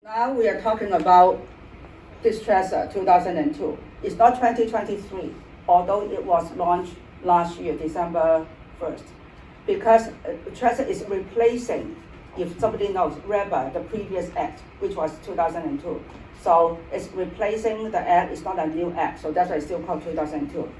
Now we are talking about this TRESA 2002. It's not 2023, although it was launched last year, December 1st, because TRESA is replacing, if somebody knows, REBA, the previous act, which was 2002. So it's replacing the act, it's not a new act, so that's why it's still called 2002.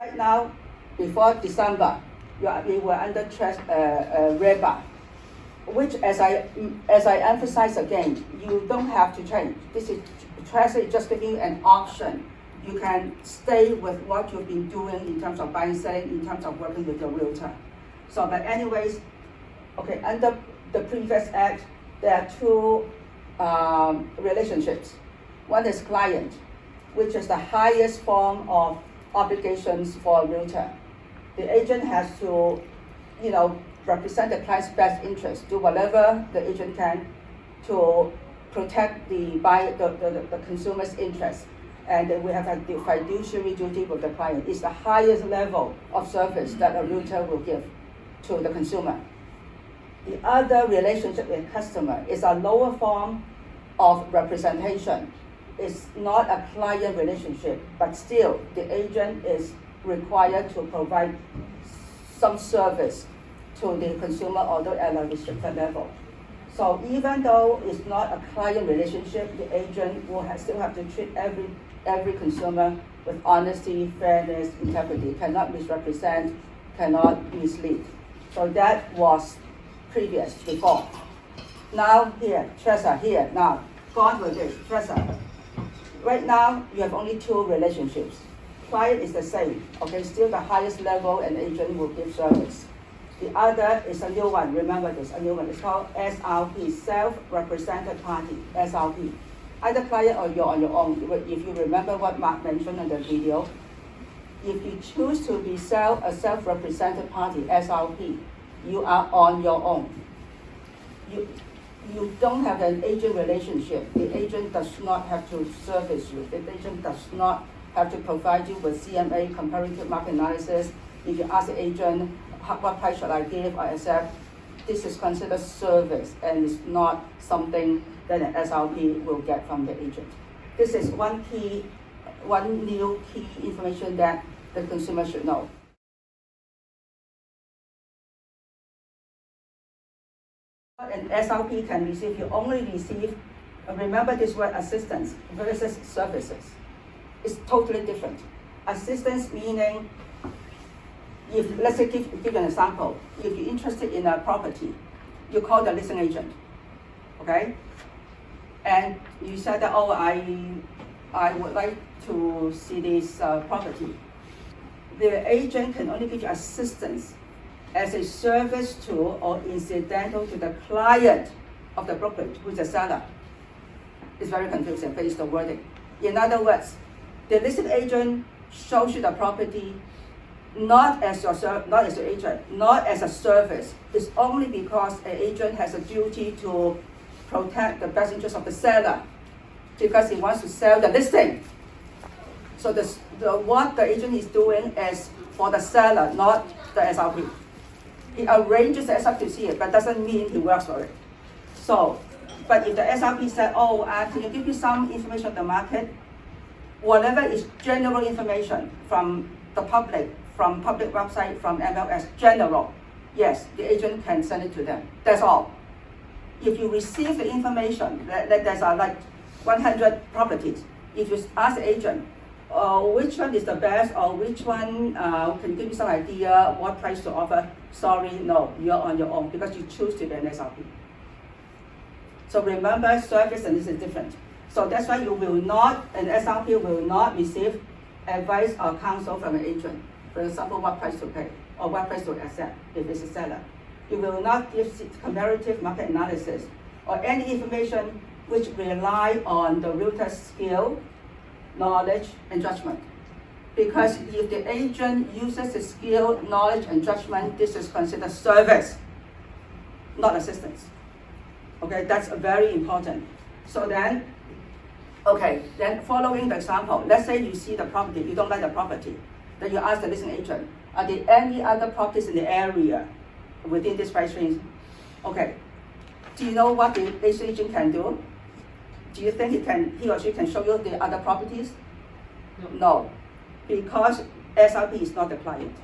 Right now, before December, we were under REBA, which, as I emphasize again, you don't have to change. This is TRESA is just giving you an option. You can stay with what you've been doing in terms of buying, selling, in terms of working with your realtor. So, but anyways, okay, under the previous act, there are two relationships. One is client, which is the highest form of obligations for a realtor. The agent has to, represent the client's best interest, do whatever the agent can to protect the consumer's interest. And we have the fiduciary duty with the client. It's the highest level of service that a realtor will give to the consumer. The other relationship with customer is a lower form of representation. It's not a client relationship, but still the agent is required to provide some service to the consumer, although at a restricted level. So even though it's not a client relationship, the agent will still have to treat every consumer with honesty, fairness, integrity, cannot misrepresent, cannot mislead. So that was before. Now here, TRESA, here, now, gone with this, TRESA. Right now, you have only two relationships. Client is the same, okay, still the highest level an agent will give service. The other is a new one, remember this, a new one, it's called SRP, Self-Represented Party, SRP. Either client or you're on your own. If you remember what Mark mentioned in the video, if you choose to be a self-represented party, SRP, you are on your own. You don't have an agent relationship. The agent does not have to service you. The agent does not have to provide you with CMA, comparative market analysis. If you ask the agent, what price should I give or accept, this is considered service and it's not something that an SRP will get from the agent. This is one new key information that the consumer should know. An SRP can receive, you only receive, remember this word assistance versus services. It's totally different. Assistance meaning, if let's say give you an example, if you're interested in a property, you call the listing agent, okay? And you said that, oh, I would like to see this property. The agent can only give you assistance as a service to or incidental to the client of the brokerage, who is the seller. It's very confusing, but it's the wording. In other words, the listing agent shows you the property not as your agent, not as a service. It's only because an agent has a duty to protect the best interest of the seller because he wants to sell the listing. So what the agent is doing is for the seller, not the SRP. He arranges the SRP to see it, but doesn't mean he works for it. So, but if the SRP said, oh, can you give me some information on the market? Whatever is general information from the public, from public website, from MLS, general, yes, the agent can send it to them. That's all. If you receive the information, there's like 100 properties. If you ask the agent, which one is the best, or which one can you give me some idea what price to offer? Sorry, no, you're on your own because you choose to be an SRP. So remember, service and this is different. So that's why an SRP will not receive advice or counsel from an agent. For example, what price to pay or what price to accept if it's a seller. You will not give comparative market analysis or any information which rely on the realtor's skill, knowledge, and judgment. Because if the agent uses his skill, knowledge, and judgment, this is considered service, not assistance. Okay, that's very important. So then following the example, let's say you see the property, you don't like the property. Then you ask the listing agent, are there any other properties in the area within this price range. Okay, do you know what the listing agent can do? Do you think he or she can show you the other properties? No, because SRP is not the client.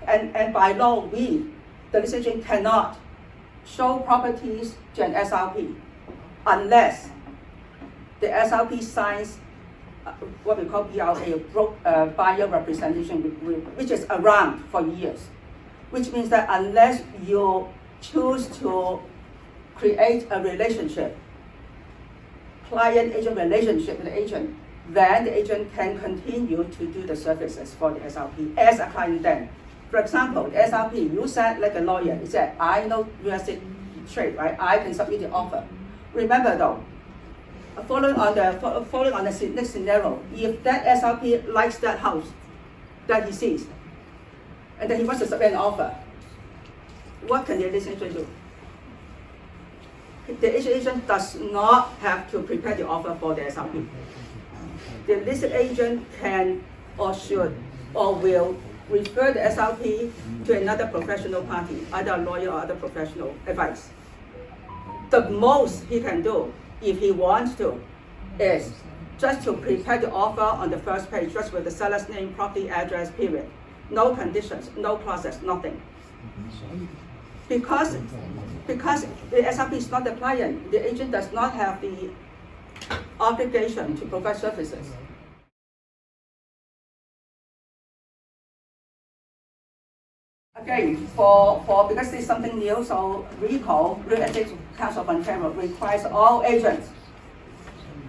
And by law, the listing agent cannot show properties to an SRP unless the SRP signs what we call BRA, buyer representation, which is around for years. Which means that unless you choose to create a relationship, client-agent relationship with the agent, then the agent can continue to do the services for the SRP as a client then. For example, the SRP, you said like a lawyer, you said, I know real estate trade, right? I can submit the offer. Remember though, following on the next scenario, if that SRP likes that house that he sees, and then he wants to submit an offer, what can the listing agent do? The agent does not have to prepare the offer for the SRP. The listing agent can or should or will refer the SRP to another professional party, either a lawyer or other professional advice. The most he can do, if he wants to, is just to prepare the offer on the first page, just with the seller's name, property address, period. No conditions, no process, nothing. Because the SRP is not the client, the agent does not have the obligation to provide services. Again, because this is something new, so RECO, Real Estate Council of Ontario, requires all agents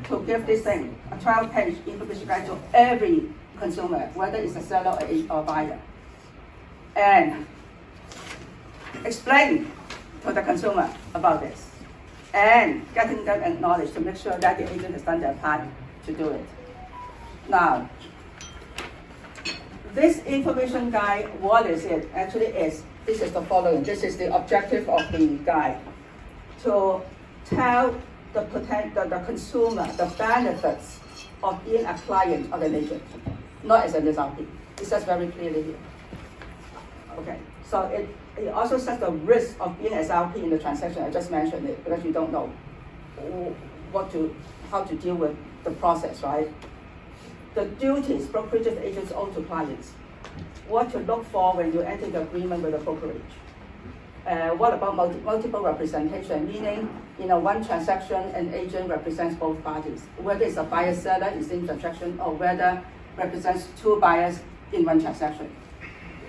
to give this thing, a 12-page information guide to every consumer, whether it's a seller or buyer, and explain to the consumer about this, and getting them acknowledged to make sure that the agent has done their part to do it. Now, this information guide, what is it? Actually, this is the following. This is the objective of the guide, to tell the consumer the benefits of being a client of an agent, not as an SRP. It says very clearly here. Okay, so it also says the risk of being SRP in the transaction. I just mentioned it because you don't know how to deal with the process, right? The duties brokerage agents owe to clients. What to look for when you enter the agreement with a brokerage. What about multiple representation? Meaning, one transaction, an agent represents both parties. Whether it's a buyer-seller in the same transaction, or whether represents two buyers in one transaction.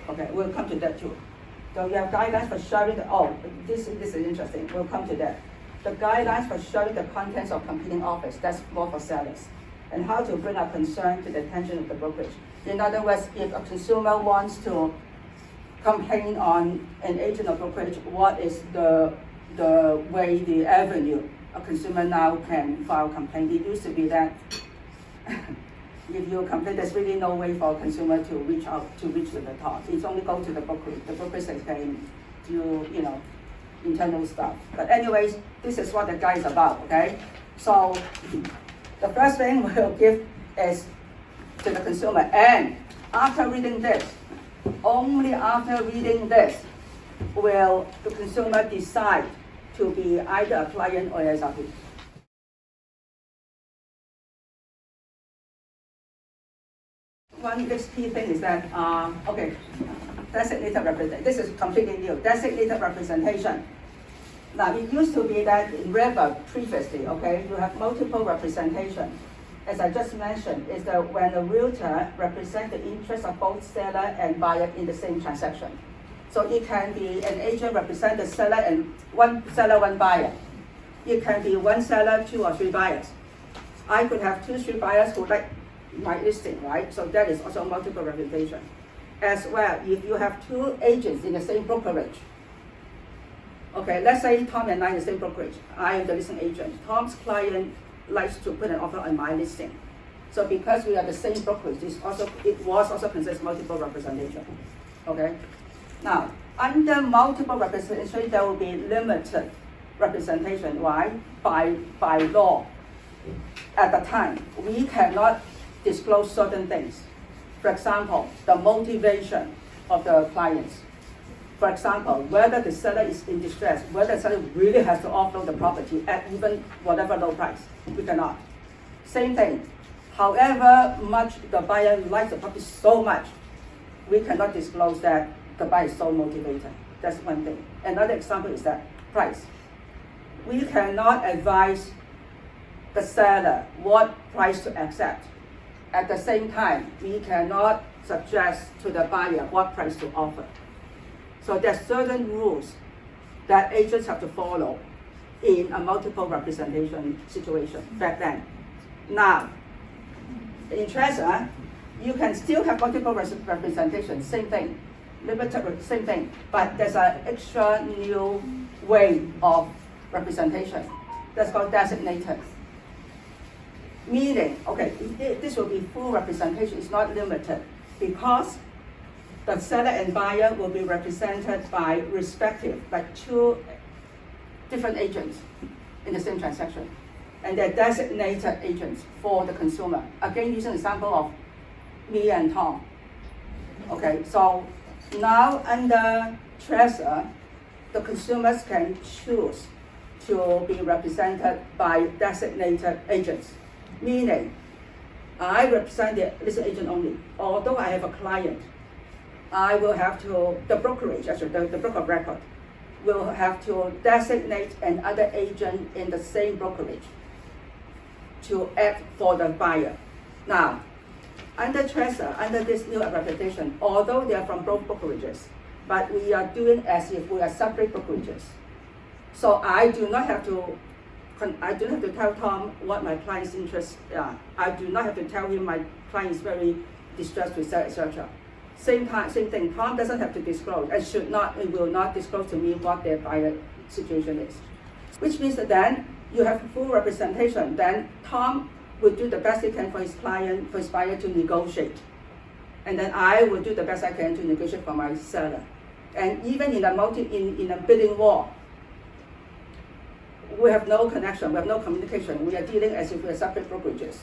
Okay, we'll come to that too. So we have guidelines for sharing this is interesting. We'll come to that. The guidelines for sharing the contents of competing offers. That's more for sellers. And how to bring our concern to the attention of the brokerage. In other words, if a consumer wants to complain on an agent or brokerage, what is the avenue a consumer now can file a complaint? It used to be that if you complain, there's really no way for a consumer to reach to the top. It's only go to the brokerage. The brokerage can do internal stuff. But anyways, this is what the guide is about. Okay, so the first thing we'll give is to the consumer, and after reading this, only after reading this will the consumer decide to be either a client or SRP. One next key thing is that, designated representation. This is completely new. Designated representation. Now, it used to be that in RECO previously, you have multiple representation. As I just mentioned, is that when a realtor represents the interest of both seller and buyer in the same transaction. So it can be an agent represent the seller and one seller, one buyer. It can be one seller, two or three buyers. I could have 2, 3 buyers who like my listing, right? So that is also multiple representation. As well, if you have 2 agents in the same brokerage, let's say Tom and I are the same brokerage. I am the listing agent. Tom's client likes to put an offer on my listing. So because we are the same brokerage, it was also considered multiple representation. Okay? Now, under multiple representation, there will be limited representation. Why? By law. At the time, we cannot disclose certain things. For example, the motivation of the clients. For example, whether the seller is in distress, whether the seller really has to offload the property at even whatever low price, we cannot. Same thing, however much the buyer likes the property so much, we cannot disclose that the buyer is so motivated. That's one thing. Another example is that price. We cannot advise the seller what price to accept. At the same time, we cannot suggest to the buyer what price to offer. So there's certain rules that agents have to follow in a multiple representation situation back then. Now, in TRESA, you can still have multiple representation, same thing, limited, same thing, but there's an extra new way of representation. That's called designated. Meaning, okay, this will be full representation, it's not limited, because the seller and buyer will be represented by respective, like two different agents in the same transaction. And they're designated agents for the consumer. Again, using the example of me and Tom. Okay, so now under TRESA, the consumers can choose to be represented by designated agents. Meaning, I represent the listing agent only. Although I have a client, I will have to, the brokerage, actually the broker of record, will have to designate another agent in the same brokerage to act for the buyer. Now, under TRESA, under this new representation, although they are from both brokerages, but we are doing as if we are separate brokerages. So I do not have to tell Tom what my client's interests are. I do not have to tell him my client is very distressed with that, etc. Same thing, Tom doesn't have to disclose, and it will not disclose to me what their buyer situation is. Which means that then you have full representation, then Tom will do the best he can for his client, for his buyer to negotiate. And then I will do the best I can to negotiate for my seller. And even in a bidding war, we have no connection, we have no communication. We are dealing as if we are separate brokerages.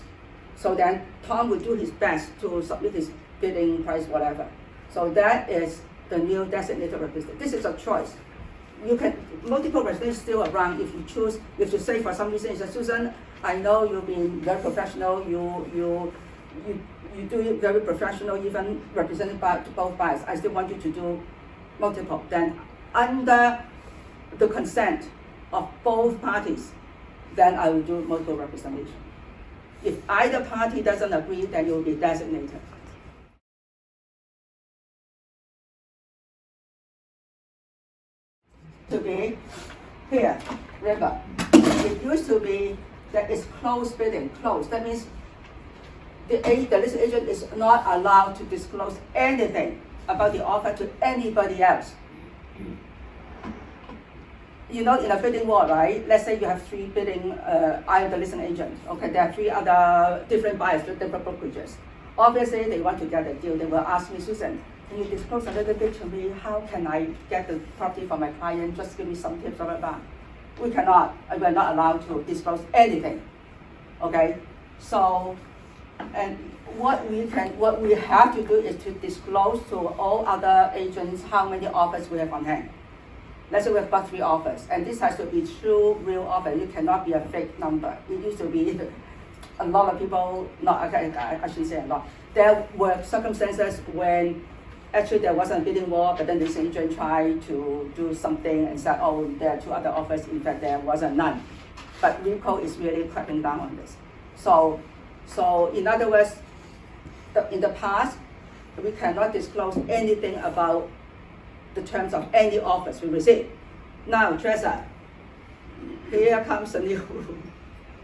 So then Tom will do his best to submit his bidding price, whatever. So that is the new designated representative. This is a choice. You can, multiple representatives still around if you choose, if you say for some reason, you say, Susan, I know you've been very professional, you do it very professional, even represented by both buyers. I still want you to do multiple. Then under the consent of both parties, then I will do multiple representation. If either party doesn't agree, then it will be designated. To be here, river. It used to be that it's closed bidding, closed. That means the listing agent is not allowed to disclose anything about the offer to anybody else. You know, in a bidding war, right? Let's say you have three bidding, I am the listing agent. Okay, there are three other different buyers, different brokerages. Obviously, they want to get a deal. They will ask me, Susan, can you disclose a little bit to me? How can I get the property for my client? Just give me some tips, blah, blah, blah. We cannot, we are not allowed to disclose anything. Okay? So, and what we have to do is to disclose to all other agents how many offers we have on hand. Let's say we have about 3 offers, and this has to be true, real offer. It cannot be a fake number. It used to be a lot of people, I shouldn't say a lot. There were circumstances when actually there wasn't a bidding war, but then this agent tried to do something and said, oh, there are 2 other offers. In fact, there wasn't none. But RECO is really cracking down on this. So in other words, in the past, we cannot disclose anything about the terms of any offers we receive. Now, TRESA, here comes a new rule.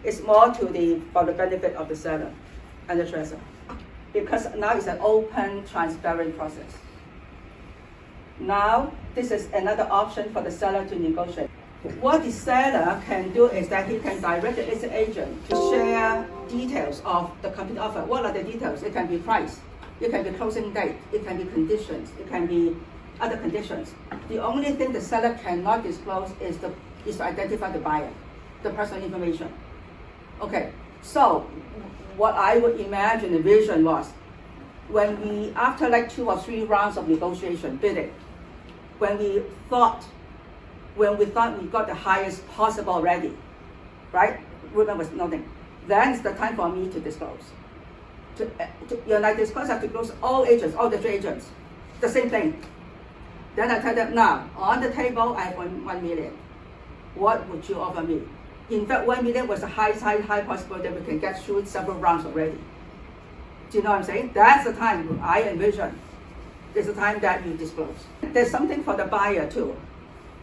It's more for the benefit of the seller and the TRESA, because now it's an open, transparent process. Now, this is another option for the seller to negotiate. What the seller can do is that he can direct the listing agent to share details of the complete offer. What are the details? It can be price, it can be closing date, it can be conditions, it can be other conditions. The only thing the seller cannot disclose is to identify the buyer, the personal information. Okay, so what I would imagine the vision was, when after like 2 or 3 rounds of negotiation, bidding, when we thought we got the highest possible already, right? Ruben was nodding. Then it's the time for me to disclose. When I disclose, I have to disclose all agents, all the 3 agents, the same thing. Then I tell them, now, on the table, I have 1 million. What would you offer me? In fact, 1 million was the high possible that we can get through several rounds already. Do you know what I'm saying? That's the time I envision. It's the time that you disclose. There's something for the buyer too.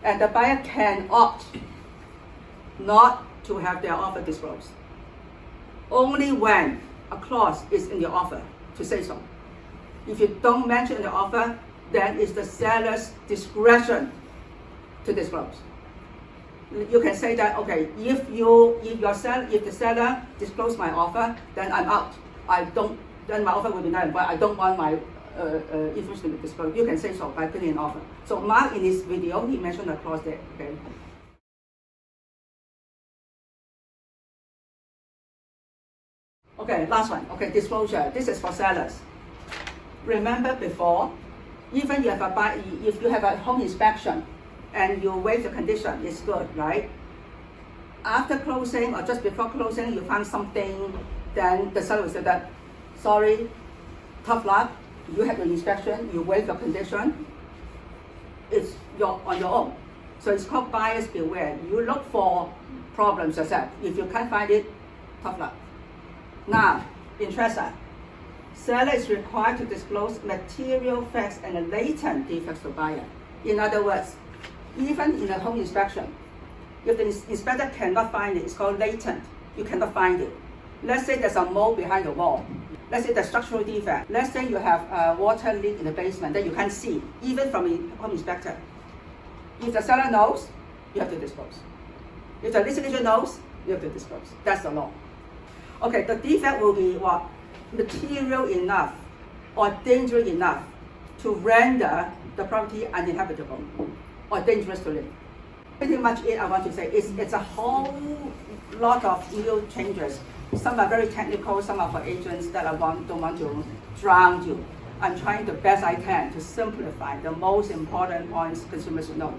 And the buyer can opt not to have their offer disclosed. Only when a clause is in the offer to say so. If you don't mention the offer, then it's the seller's discretion to disclose. You can say that, okay, if the seller disclose my offer, then I'm out. Then my offer will be null, but I don't want my information to be disclosed. You can say so by putting an offer. So Mark, in his video, he mentioned a clause there. Okay. Okay, last one. Okay, disclosure. This is for sellers. Remember before, even if you have a home inspection and you waive the condition, it's good, right? After closing or just before closing, you find something, then the seller will say that, sorry, tough luck, you had your inspection, you waive your condition, it's on your own. So it's called buyers beware. You look for problems yourself. If you can't find it, tough luck. Now, in TRESA, seller is required to disclose material facts and latent defects to buyer. In other words, even in a home inspection, if the inspector cannot find it, it's called latent. You cannot find it. Let's say there's a mold behind the wall. Let's say there's structural defect. Let's say you have a water leak in the basement that you can't see, even from a home inspector. If the seller knows, you have to disclose. If the listing agent knows, you have to disclose. That's the law. Okay, the defect will be what? Material enough or dangerous enough to render the property uninhabitable or dangerous to live. Pretty much it I want to say is it's a whole lot of new changes. Some are very technical, some are for agents that don't want to drown you. I'm trying the best I can to simplify the most important points consumers should know.